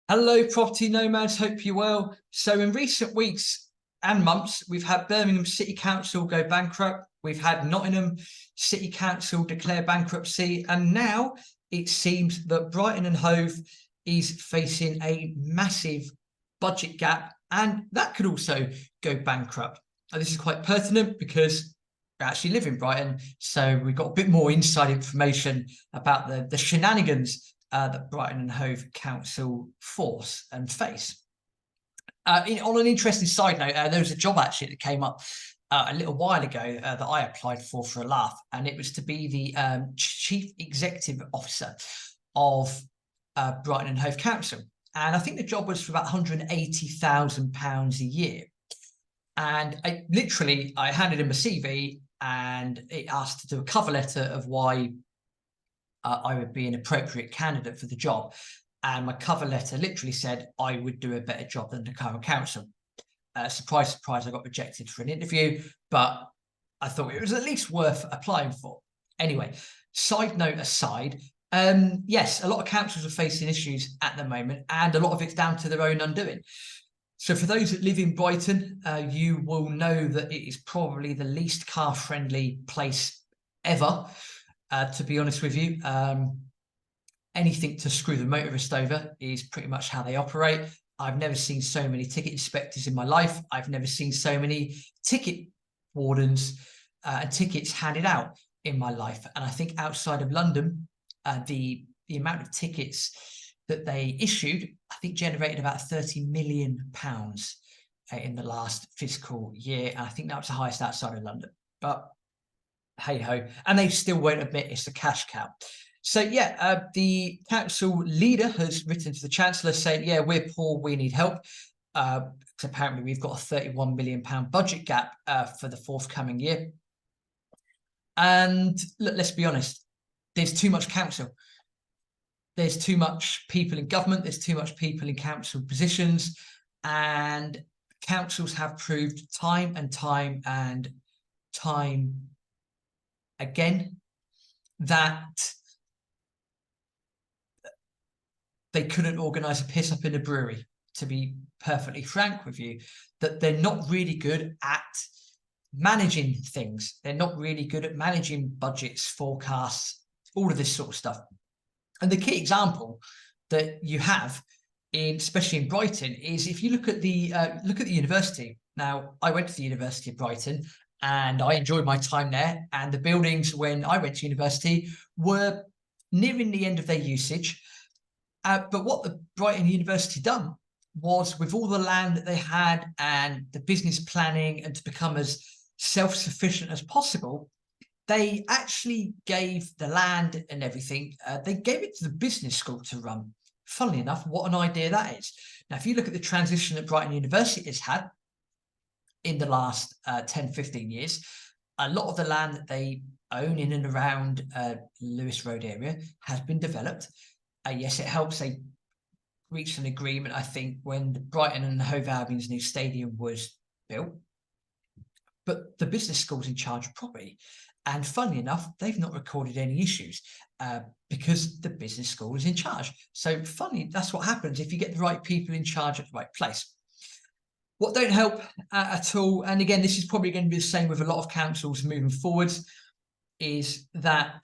Hello, property nomads. Hope you're well. So, in recent weeks and months, we've had Birmingham City Council go bankrupt. We've had Nottingham City Council declare bankruptcy. And now it seems that Brighton and Hove is facing a massive budget gap, and that could also go bankrupt. And this is quite pertinent because I actually live in Brighton. So, we've got a bit more inside information about the shenanigans that Brighton and Hove Council force and face. On an interesting side note, there was a job actually that came up a little while ago that I applied for a laugh, and it was to be the Chief Executive Officer of Brighton and Hove Council. And I think the job was for about £180,000 a year. And I handed him a CV, and it asked to do a cover letter of why I would be an appropriate candidate for the job. And my cover letter literally said I would do a better job than the current council. Surprise, surprise, I got rejected for an interview, but I thought it was at least worth applying for. Anyway, side note aside, yes, a lot of councils are facing issues at the moment, and a lot of it's down to their own undoing. So for those that live in Brighton, you will know that it is probably the least car-friendly place ever. To be honest with you, anything to screw the motorist over is pretty much how they operate. I've never seen so many ticket inspectors in my life. I've never seen so many ticket wardens and tickets handed out in my life. And I think outside of London, the amount of tickets that they issued, I think generated about £30 million in the last fiscal year. And I think that was the highest outside of London. But hey ho, and they still won't admit it's a cash cow. So yeah, the council leader has written to the chancellor saying, yeah, we're poor, we need help. Because apparently we've got a £31 million budget gap for the forthcoming year. And look, let's be honest, there's too much council. There's too much people in government, there's too much people in council positions, and councils have proved time and time again that they couldn't organise a piss up in a brewery, to be perfectly frank with you, that they're not really good at managing things. They're not really good at managing budgets, forecasts, all of this sort of stuff. And the key example that you have, especially in Brighton, is if you look at the university. Now, I went to the University of Brighton, and I enjoyed my time there. And the buildings when I went to university were nearing the end of their usage. But what the Brighton University done was, with all the land that they had and the business planning, and to become as self-sufficient as possible, they actually gave the land and everything, they gave it to the business school to run. Funnily enough, what an idea that is. Now, if you look at the transition that Brighton University has had in the last 10, 15 years, a lot of the land that they own in and around Lewis Road area has been developed. Yes, it helps. They reached an agreement, I think, when the Brighton and Hove Albion's new stadium was built. But the business school's in charge of property. And funnily enough, they've not recorded any issues because the business school is in charge. So funny, that's what happens if you get the right people in charge at the right place. What don't help at all, and again, this is probably going to be the same with a lot of councils moving forwards, is that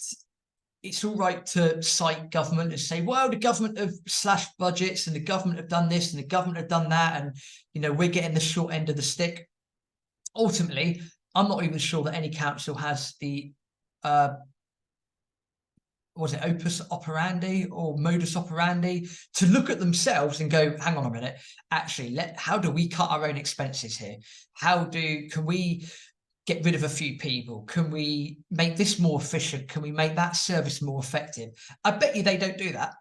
it's all right to cite government and say, well, the government have slashed budgets, and the government have done this, and the government have done that, and we're getting the short end of the stick. Ultimately, I'm not even sure that any council has the opus operandi or modus operandi to look at themselves and go, hang on a minute, actually, how do we cut our own expenses here? Can we get rid of a few people? Can we make this more efficient? Can we make that service more effective? I bet you they don't do that.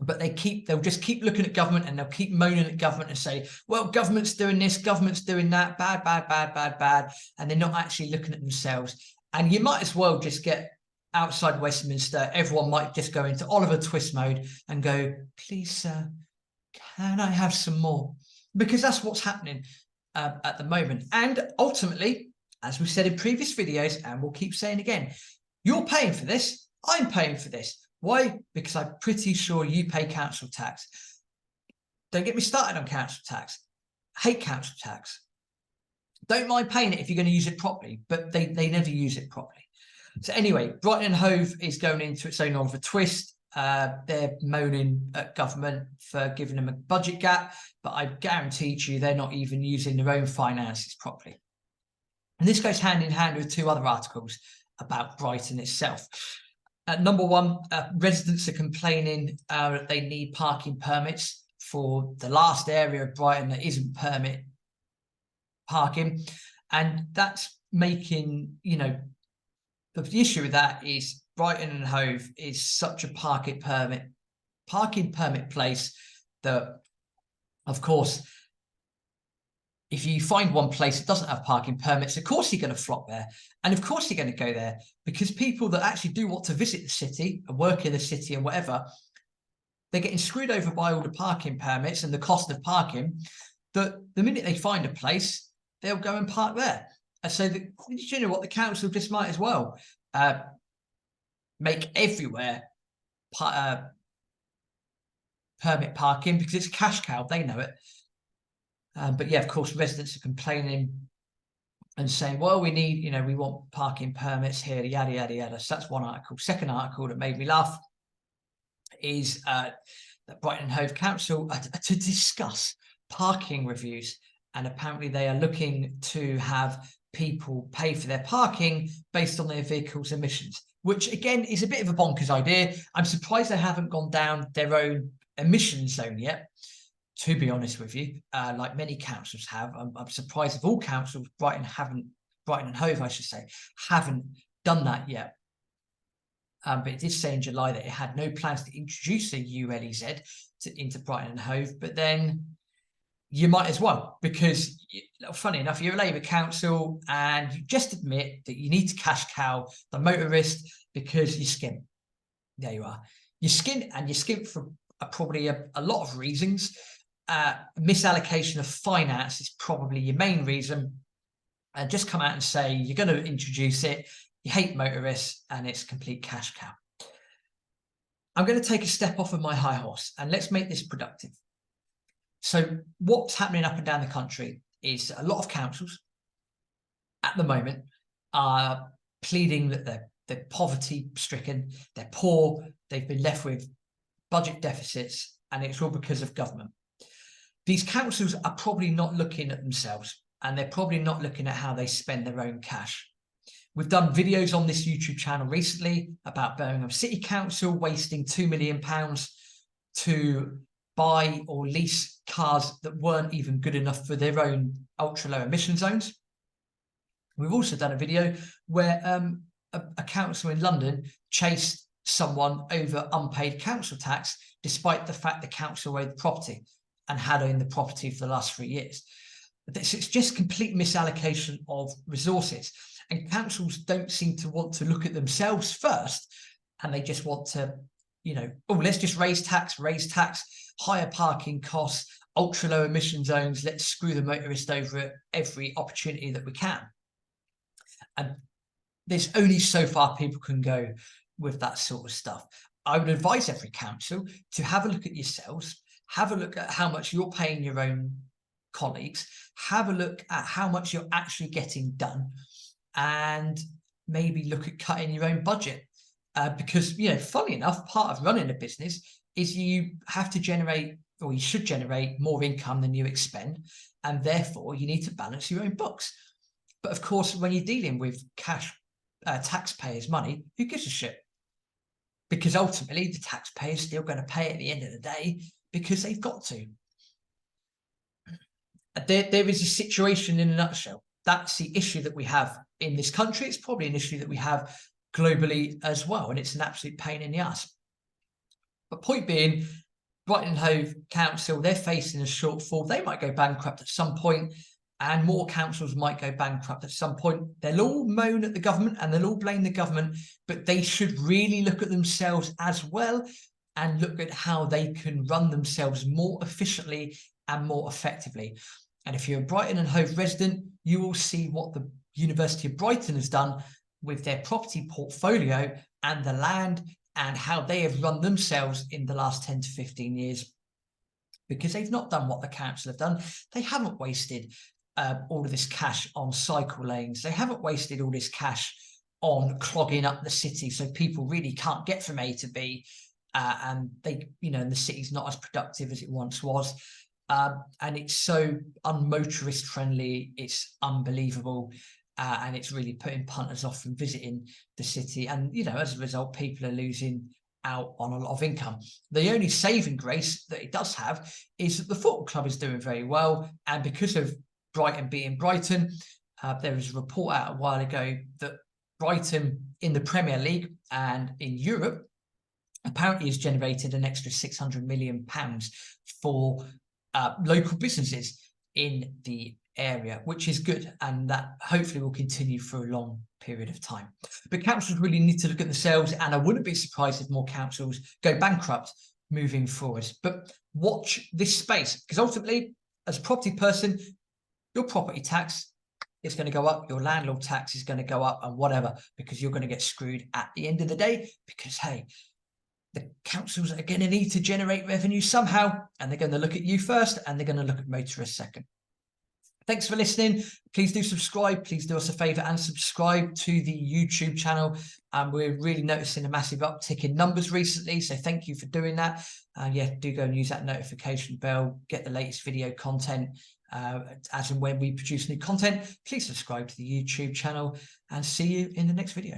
But they'll just keep looking at government, and they'll keep moaning at government and say, well, government's doing this, government's doing that, bad, bad, bad, bad, bad. And they're not actually looking at themselves. And you might as well just get outside Westminster. Everyone might just go into Oliver Twist mode and go, please, sir, can I have some more? Because that's what's happening at the moment. And ultimately, as we've said in previous videos, and we'll keep saying again, you're paying for this. I'm paying for this. Why? Because I'm pretty sure you pay council tax. Don't get me started on council tax. Hate council tax. Don't mind paying it if you're going to use it properly, but they never use it properly. So anyway, Brighton and Hove is going into its own of a twist. They're moaning at government for giving them a budget gap, but I guarantee you they're not even using their own finances properly. And this goes hand in hand with two other articles about Brighton itself. Number one, residents are complaining that they need parking permits for the last area of Brighton that isn't permit parking, and that's making, you know, the issue with that is Brighton and Hove is such a parking permit place that, of course, if you find one place that doesn't have parking permits, of course you're going to flock there. And of course you're going to go there because people that actually do want to visit the city and work in the city and whatever, they're getting screwed over by all the parking permits and the cost of parking, that the minute they find a place, they'll go and park there. And so, you know what, the council just might as well make everywhere permit parking because it's a cash cow, they know it. But yeah, of course, residents are complaining and saying, well, we need, you know, we want parking permits here, yada, yada, yada. So that's one article. Second article that made me laugh is that Brighton and Hove Council to discuss parking reviews. And apparently they are looking to have people pay for their parking based on their vehicle's emissions, which again is a bit of a bonkers idea. I'm surprised they haven't gone down their own emission zone yet, to be honest with you, like many councils have. I'm surprised if all councils, Brighton and Hove, I should say, haven't done that yet. But it did say in July that it had no plans to introduce a ULEZ into Brighton and Hove, but then you might as well, because funny enough, you're a Labour council and you just admit that you need to cash cow the motorist because you skim. There you are. You skim, and you skim for probably a lot of reasons. Misallocation of finance is probably your main reason. And just come out and say you're going to introduce it, you hate motorists, and it's complete cash cow. I'm going to take a step off of my high horse and let's make this productive. So what's happening up and down the country is a lot of councils at the moment are pleading that they're poverty stricken, they're poor, they've been left with budget deficits, and it's all because of government. These councils are probably not looking at themselves, and they're probably not looking at how they spend their own cash. We've done videos on this YouTube channel recently about Birmingham City Council wasting £2 million to buy or lease cars that weren't even good enough for their own ultra low emission zones. We've also done a video where a council in London chased someone over unpaid council tax, despite the fact the council owned the property and had owned the property for the last 3 years. It's just complete misallocation of resources. And councils don't seem to want to look at themselves first, and they just want to, you know, oh, let's just raise tax, higher parking costs, ultra low emission zones, let's screw the motorist over at every opportunity that we can. And there's only so far people can go with that sort of stuff. I would advise every council to have a look at yourselves, have a look at how much you're paying your own colleagues, have a look at how much you're actually getting done, and maybe look at cutting your own budget. Because, you know, funny enough, part of running a business is you have to generate, or you should generate, more income than you expend, and therefore you need to balance your own books. But of course, when you're dealing with cash taxpayers' money, who gives a shit? Because ultimately the taxpayer is still going to pay at the end of the day because they've got to. There is a situation in a nutshell. That's the issue that we have in this country. It's probably an issue that we have globally as well, and it's an absolute pain in the ass. But point being, Brighton and Hove Council, they're facing a shortfall. They might go bankrupt at some point, and more councils might go bankrupt at some point. They'll all moan at the government and they'll all blame the government, but they should really look at themselves as well and look at how they can run themselves more efficiently and more effectively. And if you're a Brighton and Hove resident, you will see what the University of Brighton has done with their property portfolio and the land, and how they have run themselves in the last 10 to 15 years. because they've not done what the council have done. They haven't wasted all of this cash on cycle lanes. They haven't wasted all this cash on clogging up the city so people really can't get from A to B, and they, and the city's not as productive as it once was. And it's so unmotorist friendly, it's unbelievable. And it's really putting punters off from visiting the city. And, as a result, people are losing out on a lot of income. The only saving grace that it does have is that the football club is doing very well. And because of Brighton being Brighton, there was a report out a while ago that Brighton in the Premier League and in Europe apparently has generated an extra £600 million for local businesses in the area, which is good, and that hopefully will continue for a long period of time. But councils really need to look at themselves, and I wouldn't be surprised if more councils go bankrupt moving forward. But watch this space, because ultimately, as a property person, your property tax is going to go up, your landlord tax is going to go up, and whatever, because you're going to get screwed at the end of the day, because hey, the councils are going to need to generate revenue somehow, and they're going to look at you first, and they're going to look at motorists second. Thanks for listening. Please do subscribe. Please do us a favour and subscribe to the YouTube channel. We're really noticing a massive uptick in numbers recently, so thank you for doing that. Yeah, do go and use that notification bell, get the latest video content as and when we produce new content. Please subscribe to the YouTube channel, and see you in the next video.